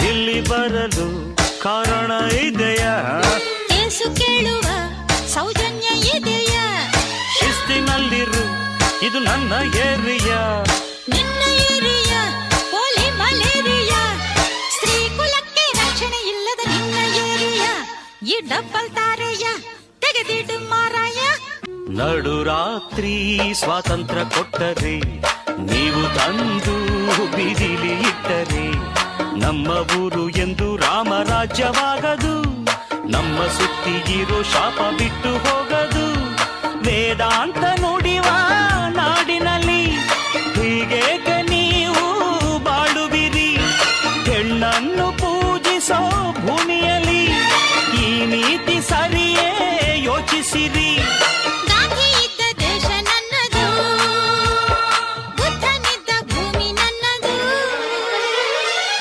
ಇಲ್ಲಿ ಬರಲು ಕಾರಣ ಇದೆಯಾ? ಏಸು ಕೇಳುವ ಸೌಜನ್ಯ ಇದೆಯಾ? ಶಿಸ್ತಿನಲ್ಲಿರು, ಇದು ನನ್ನ ಏರಿಯಾ. ನಿನ್ನ ಏರಿಯಾ ಪೋಲಿ ಮಲೇರಿಯಾ. ಸ್ತ್ರೀ ಕುಲಕ್ಕೆ ರಕ್ಷಣೆ ಇಲ್ಲದ ನಿನ್ನ ಏರಿಯಾ. ಈ ಡಬ್ಬಲ್ ತಾರೆಯ ತೆಗೆದಿಡು ಮಾರಾಯ. ನಡು ರಾತ್ರಿ ಸ್ವಾತಂತ್ರ್ಯ ಕೊಟ್ಟರೆ, ನೀವು ತಂದು ಬೀದಿಲಿ ಇಟ್ಟರೆ, ನಮ್ಮ ಊರು ಎಂದು ರಾಮರಾಜ್ಯವಾಗದು. ನಮ್ಮ ಸುತ್ತಿಗಿರೋ ಶಾಪ ಬಿಟ್ಟು ಹೋಗದು. ವೇದಾಂತ ನುಡಿವ ನಾಡಿನಲ್ಲಿ ಹೀಗೇಕೆ ನೀವು ಬಾಳುವಿರಿ? ಹೆಣ್ಣನ್ನು ಪೂಜಿಸೋ ಭೂಮಿಯಲ್ಲಿ ಈ ನೀತಿ ಸರಿಯೇ? ಯೋಚಿಸಿರಿ.